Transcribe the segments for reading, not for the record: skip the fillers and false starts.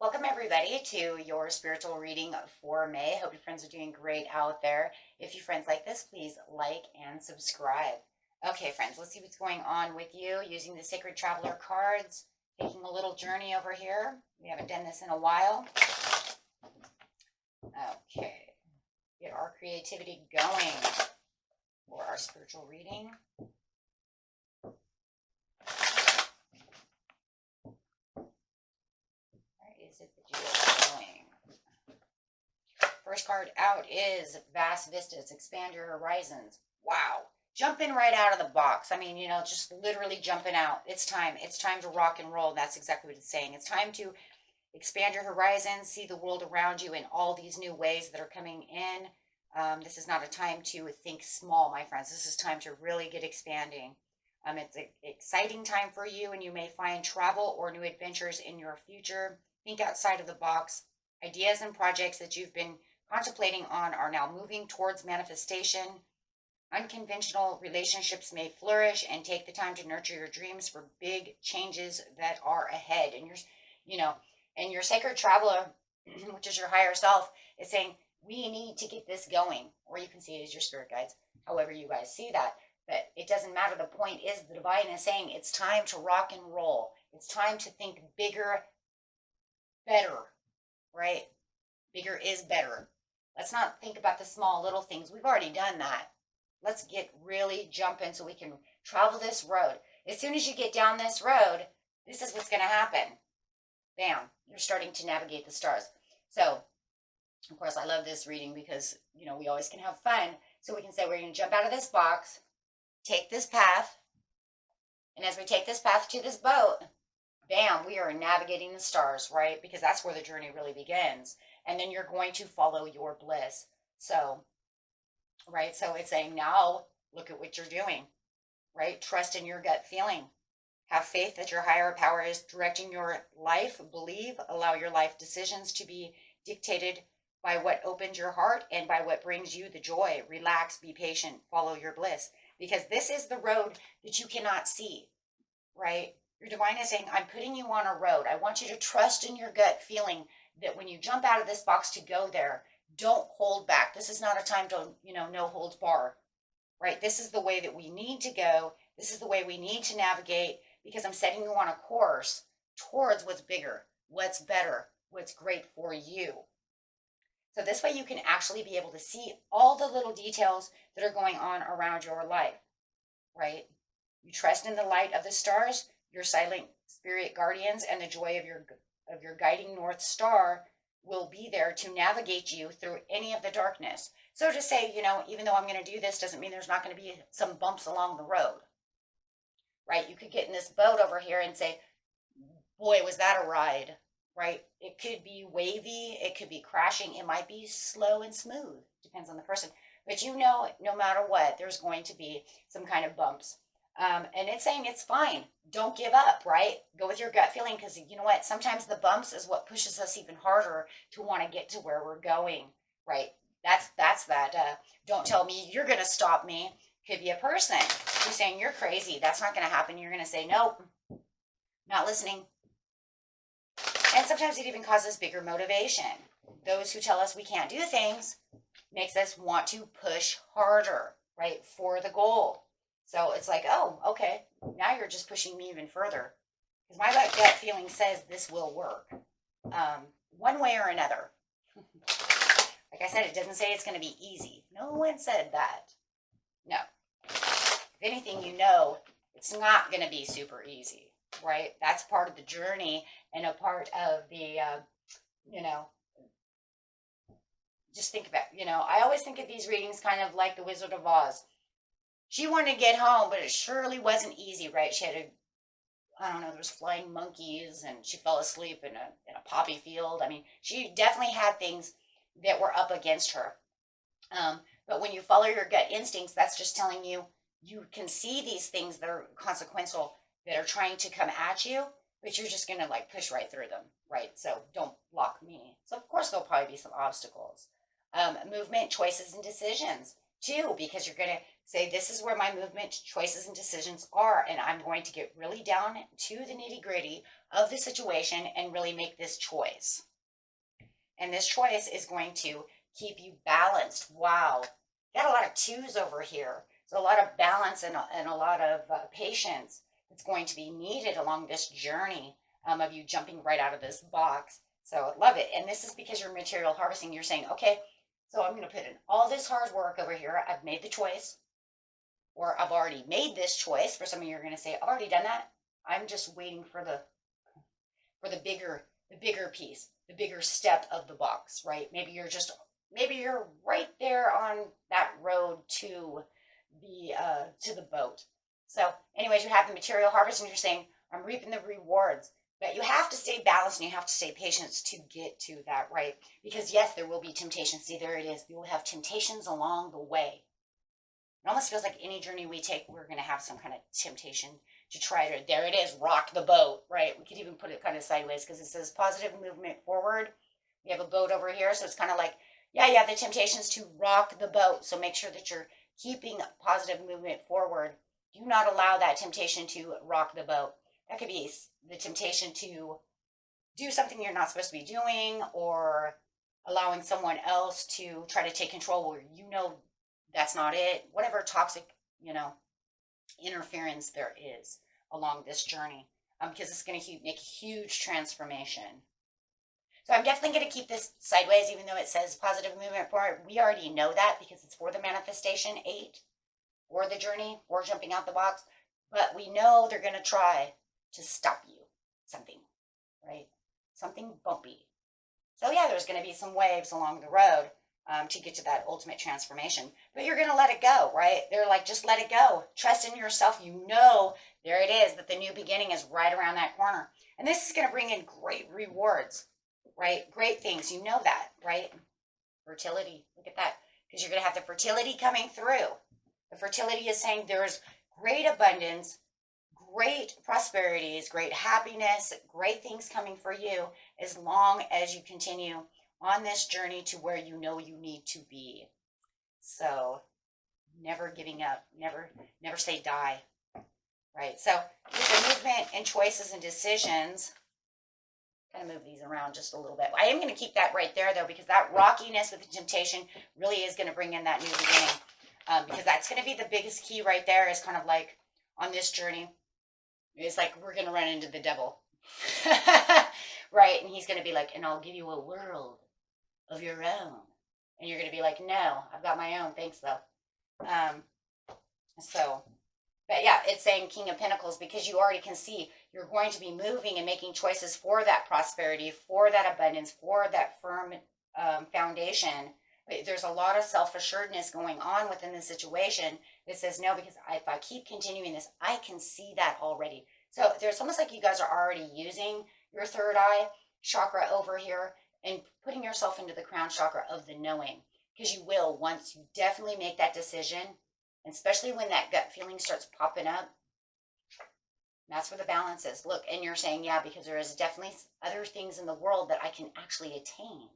Welcome everybody to your spiritual reading for May. Hope your friends are doing great out there. If you friends like this, please like and subscribe. Okay, friends, let's see what's going on with you using the Sacred Traveler cards, taking a little journey over here. We haven't done this in a while. Okay, get our creativity going for our spiritual reading. Is it that you are going? First card out is Vast Vistas, Expand Your Horizons. Wow. Jumping right out of the box. I mean, just literally jumping out. It's time. It's time to rock and roll. That's exactly what it's saying. It's time to expand your horizons, see the world around you in all these new ways that are coming in. This is not a time to think small, my friends. This is time to really get expanding. It's an exciting time for you, and you may find travel or new adventures in your future. Think outside of the box. Ideas and projects that you've been contemplating on are now moving towards manifestation. Unconventional relationships may flourish, and take the time to nurture your dreams for big changes that are ahead. And your sacred traveler, which is your higher self, is saying, we need to get this going. Or you can see it as your spirit guides, however you guys see that. But it doesn't matter. The point is, the divine is saying it's time to rock and roll. It's time to think bigger, better, right? Bigger is better. Let's not think about the small little things. We've already done that. Let's get really jumping so we can travel this road. As soon as you get down this road, this is what's going to happen. Bam, you're starting to navigate the stars. So, of course, I love this reading because, we always can have fun. So we can say we're going to jump out of this box, take this path, and as we take this path to this boat, bam, we are navigating the stars, right? Because that's where the journey really begins. And then you're going to follow your bliss. So, right? So it's saying, now look at what you're doing, right? Trust in your gut feeling. Have faith that your higher power is directing your life. Believe, allow your life decisions to be dictated by what opens your heart and by what brings you the joy. Relax, be patient, follow your bliss. Because this is the road that you cannot see, right? Your divine is saying, I'm putting you on a road. I want you to trust in your gut feeling that when you jump out of this box to go there, don't hold back. This is not a time to, no holds bar, right? This is the way that we need to go. This is the way we need to navigate, because I'm setting you on a course towards what's bigger, what's better, what's great for you. So this way you can actually be able to see all the little details that are going on around your life, right? You trust in the light of the stars, your silent spirit guardians, and the joy of your guiding North Star will be there to navigate you through any of the darkness. So to say, even though I'm going to do this doesn't mean there's not going to be some bumps along the road, right? You could get in this boat over here and say, boy, was that a ride, right? It could be wavy. It could be crashing. It might be slow and smooth. Depends on the person. But no matter what, there's going to be some kind of bumps. And it's saying it's fine. Don't give up, right? Go with your gut feeling, because you know what? Sometimes the bumps is what pushes us even harder to want to get to where we're going, right? That's that. Don't tell me you're going to stop me. Could be a person who's saying you're crazy. That's not going to happen. You're going to say, nope, not listening. And sometimes it even causes bigger motivation. Those who tell us we can't do things makes us want to push harder, right, for the goal. So it's like, oh, okay, now you're just pushing me even further. Because my gut feeling says this will work. One way or another. Like I said, it doesn't say it's going to be easy. No one said that. No. If anything, it's not going to be super easy, right? That's part of the journey and a part of the, just think about, I always think of these readings kind of like the Wizard of Oz. She wanted to get home, but it surely wasn't easy, right? She had there was flying monkeys, and she fell asleep in a poppy field. I mean, she definitely had things that were up against her. But when you follow your gut instincts, that's just telling you, you can see these things that are consequential, that are trying to come at you, but you're just going to push right through them, right? So don't block me. So of course, there'll probably be some obstacles. Movement, choices, and decisions. too, because you're going to say, this is where my movement, choices, and decisions are, and I'm going to get really down to the nitty gritty of the situation and really make this choice. And this choice is going to keep you balanced. Wow. Got a lot of twos over here. So a lot of balance and a lot of patience that's going to be needed along this journey of you jumping right out of this box. So I love it. And this is because you're material harvesting. You're saying, okay, so I'm going to put in all this hard work over here. I've made the choice, or I've already made this choice. For some of you are going to say, I've already done that. I'm just waiting for the bigger piece, the bigger step of the box, right? Maybe you're right there on that road to the boat. So anyways, you have the material harvest and you're saying, I'm reaping the rewards. But you have to stay balanced and you have to stay patient to get to that, right? Because yes, there will be temptations. See, there it is. You will have temptations along the way. It almost feels like any journey we take, we're going to have some kind of temptation to try to, there it is, rock the boat, right? We could even put it kind of sideways because it says positive movement forward. We have a boat over here. So it's kind of like, yeah, the temptation is to rock the boat. So make sure that you're keeping positive movement forward. Do not allow that temptation to rock the boat. That could be the temptation to do something you're not supposed to be doing, or allowing someone else to try to take control where you know that's not it. Whatever toxic, interference there is along this journey, because it's going to make a huge transformation. So I'm definitely going to keep this sideways, even though it says positive movement forward. We already know that because it's for the manifestation 8, or the journey, or jumping out the box. But we know they're going to try to stop you. Something, right? Something bumpy. So yeah, there's going to be some waves along the road to get to that ultimate transformation. But you're going to let it go, right? They're like, just let it go. Trust in yourself. You know, there it is, that the new beginning is right around that corner. And this is going to bring in great rewards, right? Great things. You know that, right? Fertility. Look at that. Because you're going to have the fertility coming through. The fertility is saying there's great abundance, great prosperities, great happiness, great things coming for you as long as you continue on this journey to where you know you need to be. So never giving up, never say die, right? So the movement and choices and decisions, kind of move these around just a little bit. I am going to keep that right there though, because that rockiness with the temptation really is going to bring in that new beginning, because that's going to be the biggest key right there. Is kind of like on this journey, it's like we're going to run into the devil, right? And he's going to be like, and I'll give you a world of your own. And you're going to be like, no, I've got my own. Thanks, though. But yeah, it's saying King of Pentacles because you already can see you're going to be moving and making choices for that prosperity, for that abundance, for that firm foundation. But there's a lot of self-assuredness going on within the situation that says, no, because if I keep continuing this, I can see that already. So there's almost like you guys are already using your third eye chakra over here and putting yourself into the crown chakra of the knowing, because you will once you definitely make that decision, and especially when that gut feeling starts popping up. That's where the balance is. Look, and you're saying, yeah, because there is definitely other things in the world that I can actually attain.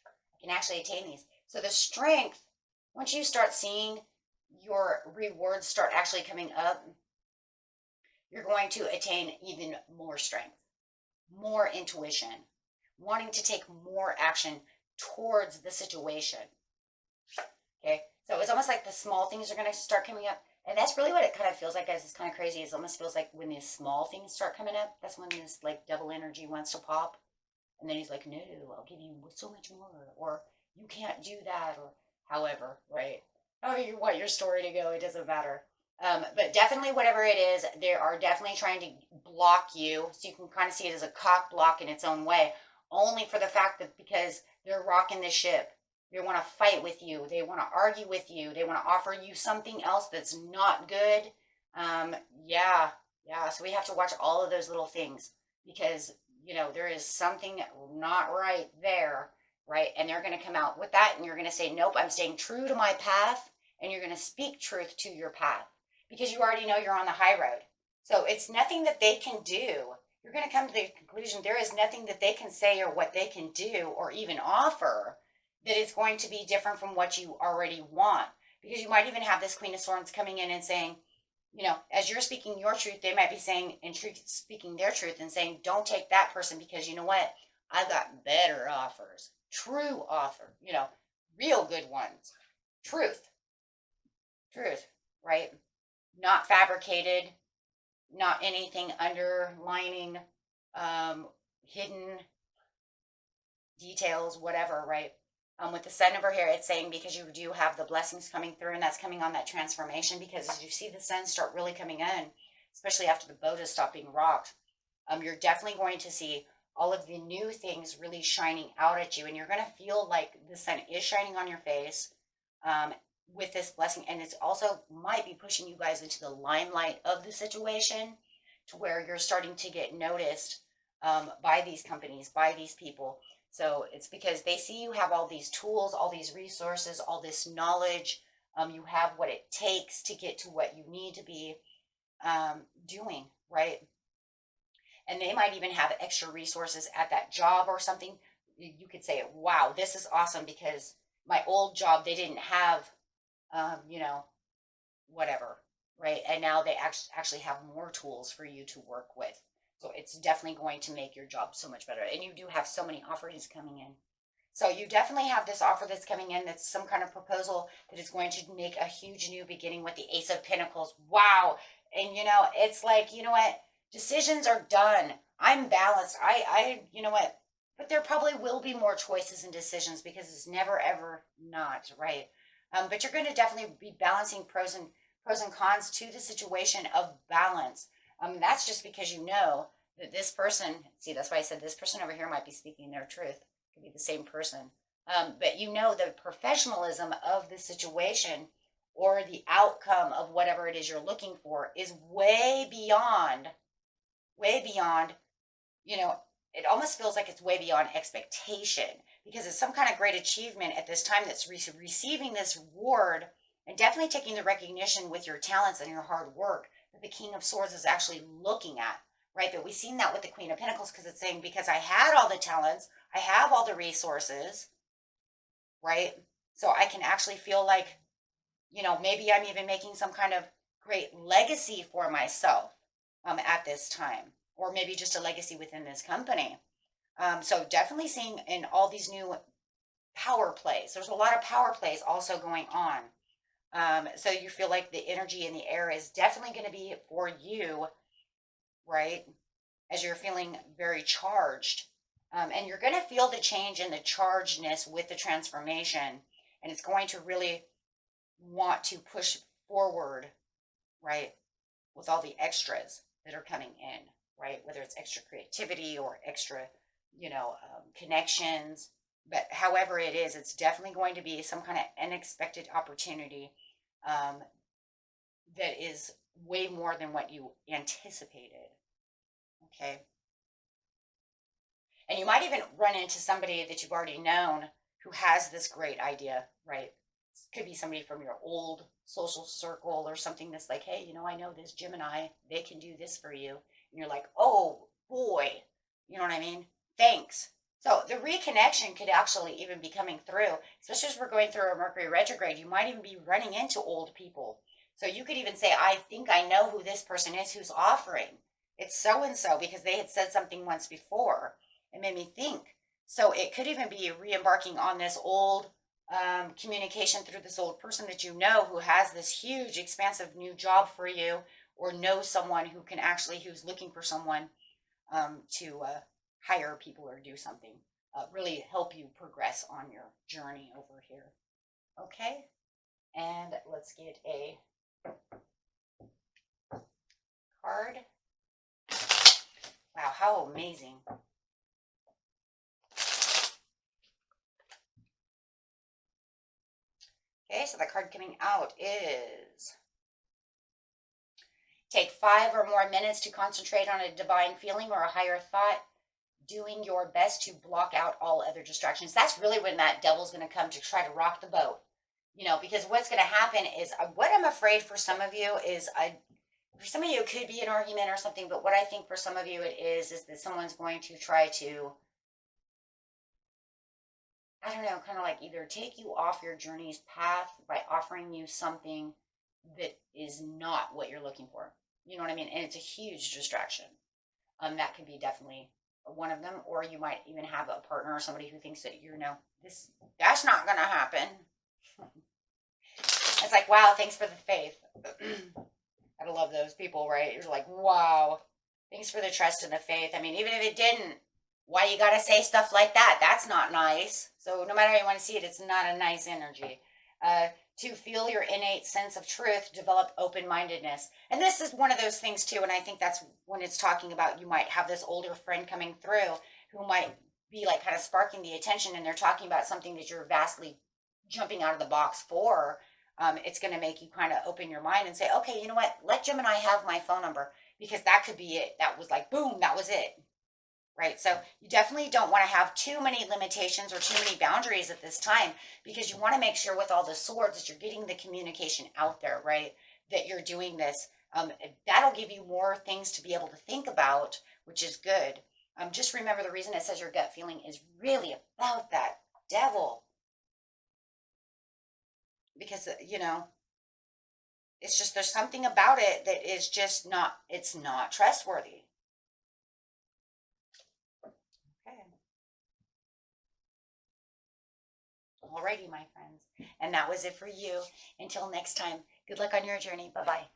I can actually attain these. So the strength, once you start seeing your rewards start actually coming up, you're going to attain even more strength, more intuition, wanting to take more action towards the situation. Okay, so it's almost like the small things are going to start coming up. And that's really what it kind of feels like, guys. It's kind of crazy. It almost feels like when these small things start coming up, that's when this like devil energy wants to pop. And then he's like, no, I'll give you so much more. Or you can't do that. Or however, right? However you want your story to go, it doesn't matter. But definitely whatever it is, they are definitely trying to block you. So you can kind of see it as a cock block in its own way. Only for the fact that because they're rocking the ship. They want to fight with you. They want to argue with you. They want to offer you something else that's not good. Yeah. So we have to watch all of those little things because, there is something not right there, right? And they're going to come out with that and you're going to say, nope, I'm staying true to my path. And you're going to speak truth to your path because you already know you're on the high road. So it's nothing that they can do. You're going to come to the conclusion there is nothing that they can say or what they can do or even offer that is going to be different from what you already want. because you might even have this Queen of Swords coming in and saying, you know, as you're speaking your truth, they might be saying and speaking their truth and saying, don't take that person because you know what? I've got better offers, true offer, you know, real good ones, truth, truth, right? Not fabricated, not anything underlining, hidden details, whatever, right? With the sun over here, it's saying because you do have the blessings coming through, and that's coming on that transformation. Because as you see the sun start really coming in, especially after the boat has stopped being rocked, you're definitely going to see all of the new things really shining out at you, and you're going to feel like the sun is shining on your face with this blessing, and it's also might be pushing you guys into the limelight of the situation to where you're starting to get noticed by these companies, by these people. So it's because they see you have all these tools, all these resources, all this knowledge. You have what it takes to get to what you need to be doing, right? And they might even have extra resources at that job or something. You could say, wow, this is awesome because my old job, they didn't have, you know, whatever, right? And now they actually have more tools for you to work with. So it's definitely going to make your job so much better. And you do have so many offerings coming in. So you definitely have this offer that's coming in that's some kind of proposal that is going to make a huge new beginning with the Ace of Pentacles. Wow. And you know, it's like, you know what? Decisions are done. I'm balanced. You know what? But there probably will be more choices and decisions because it's never ever not, right? But you're going to definitely be balancing pros and cons to the situation of balance. That's just because you know that this person, see, that's why I said this person over here might be speaking their truth. It could be the same person. But you know the professionalism of the situation or the outcome of whatever it is you're looking for is way beyond, you know, it almost feels like it's way beyond expectation because it's some kind of great achievement at this time that's receiving this reward and definitely taking the recognition with your talents and your hard work that the King of Swords is actually looking at, right? But we've seen that with the Queen of Pentacles because it's saying, because I had all the talents, I have all the resources, right? So I can actually feel like, you know, maybe I'm even making some kind of great legacy for myself at this time, or maybe just a legacy within this company. So definitely seeing in all these new power plays, there's a lot of power plays also going on. So you feel like the energy in the air is definitely going to be for you, right? As you're feeling very charged. And you're going to feel the change in the chargedness with the transformation. And it's going to really want to push forward, right? With all the extras that are coming in, right? Whether it's extra creativity or extra, you know, connections. But however it is, it's definitely going to be some kind of unexpected opportunity that is way more than what you anticipated. Okay. And you might even run into somebody that you've already known who has this great idea, right? It could be somebody from your old social circle or something that's like, hey, you know, I know this Gemini, they can do this for you. And you're like, oh boy, you know what I mean? Thanks. So the reconnection could actually even be coming through, especially as we're going through a Mercury retrograde. You might even be running into old people. So you could even say, I think I know who this person is who's offering. It's so and so because they had said something once before. It made me think. So it could even be re-embarking on this old communication through this old person that you know who has this huge, expansive new job for you, or knows someone who can actually, who's looking for someone to hire people or do something, really help you progress on your journey over here. Okay, and let's get a card. Wow, how amazing. Okay, so the card coming out is take 5 or more minutes to concentrate on a divine feeling or a higher thought, doing your best to block out all other distractions. That's really when that devil's going to come to try to rock the boat. You know, because what's going to happen is what I'm afraid for some of you is for some of you, it could be an argument or something, but what I think for some of you it is that someone's going to try to I don't know, kind of like either take you off your journey's path by offering you something that is not what you're looking for. You know what I mean? And it's a huge distraction. That could be definitely one of them, or you might even have a partner or somebody who thinks that that's not gonna happen. It's like, wow, thanks for the faith. I love those people, right? You're like, wow, thanks for the trust and the faith. I mean, even if it didn't, why you gotta say stuff like that? That's not nice. So no matter how you want to see it, it's not a nice energy. To feel your innate sense of truth, develop open-mindedness. And this is one of those things too, and I think that's when it's talking about you might have this older friend coming through who might be like kind of sparking the attention, and they're talking about something that you're vastly jumping out of the box for. It's going to make you kind of open your mind and say, okay, you know what? Let Gemini have my phone number, because that could be it. That was like, boom, that was it. Right. So you definitely don't want to have too many limitations or too many boundaries at this time, because you want to make sure with all the swords that you're getting the communication out there, right? That you're doing this. That'll give you more things to be able to think about, which is good. Just remember, the reason it says your gut feeling is really about that devil. Because, it's just, there's something about it that is just not, it's not trustworthy. Okay. Alrighty, my friends. And that was it for you. Until next time, good luck on your journey. Bye-bye.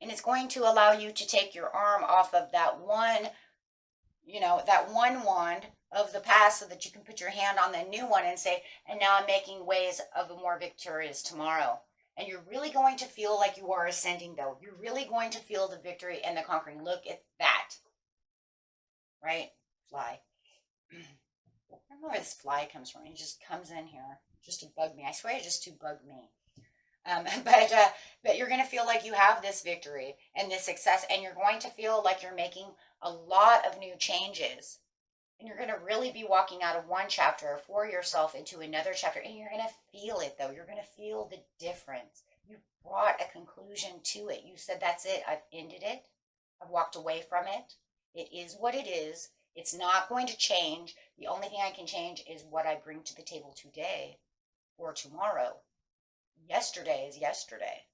And it's going to allow you to take your arm off of that one, that one wand of the past, so that you can put your hand on the new one and say, and now I'm making ways of a more victorious tomorrow. And you're really going to feel like you are ascending, though. You're really going to feel the victory and the conquering. Look at that. Right? Fly. I don't know where this fly comes from. He just comes in here just to bug me. I swear, just to bug me. But you're going to feel like you have this victory and this success, and you're going to feel like you're making a lot of new changes. And you're going to really be walking out of one chapter for yourself into another chapter. And you're going to feel it, though. You're going to feel the difference. You brought a conclusion to it. You said, that's it. I've ended it. I've walked away from it. It is what it is. It's not going to change. The only thing I can change is what I bring to the table today or tomorrow. Yesterday is yesterday.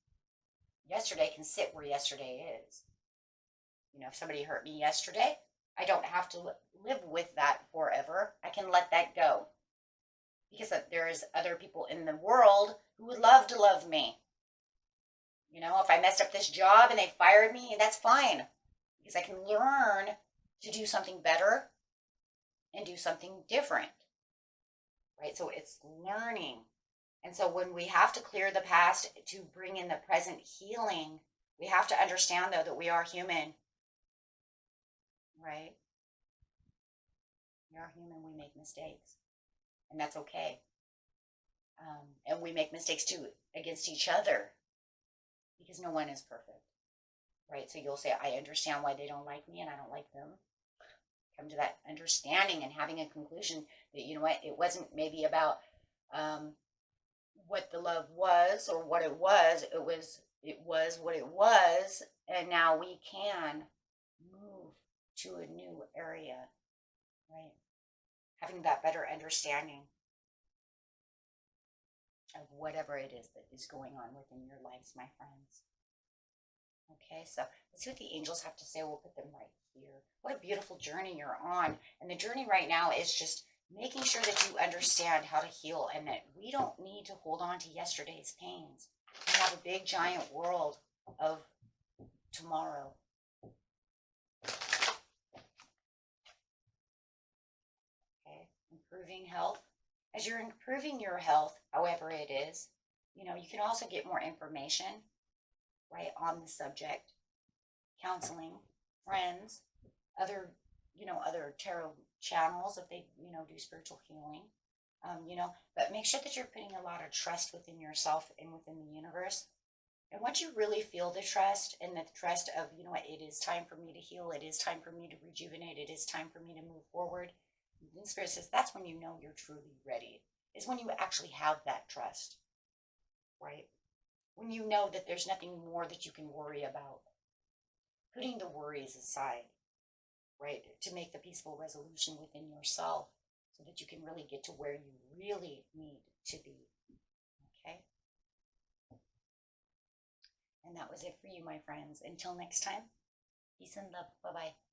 Yesterday can sit where yesterday is. If somebody hurt me yesterday, I don't have to live with that forever. I can let that go. Because there is other people in the world who would love to love me. If I messed up this job and they fired me, that's fine. Because I can learn to do something better and do something different. Right? So it's learning. And so when we have to clear the past to bring in the present healing, we have to understand, though, that we are human. Right? We are human. We make mistakes. And that's okay. And we make mistakes, too, against each other. Because no one is perfect. Right? So you'll say, I understand why they don't like me and I don't like them. Come to that understanding and having a conclusion that, it wasn't maybe about what the love was or what it was. It was what it was. And now we can move to a new area. Right? Having that better understanding of whatever it is that is going on within your lives, my friends. Okay, so let's see what the angels have to say. We'll put them right here. What a beautiful journey you're on. And the journey right now is just making sure that you understand how to heal, and that we don't need to hold on to yesterday's pains. We have a big, giant world of tomorrow. Okay, improving health. As you're improving your health, however it is, you can also get more information, right, on the subject, counseling, friends, other tarot channels if they, do spiritual healing, but make sure that you're putting a lot of trust within yourself and within the universe. And once you really feel the trust, and the trust of, it is time for me to heal, it is time for me to rejuvenate, it is time for me to move forward. And Spirit says that's when you know you're truly ready, is when you actually have that trust, right? When you know that there's nothing more that you can worry about, putting the worries aside, right, to make the peaceful resolution within yourself, so that you can really get to where you really need to be. Okay? And that was it for you, my friends. Until next time, peace and love. Bye-bye.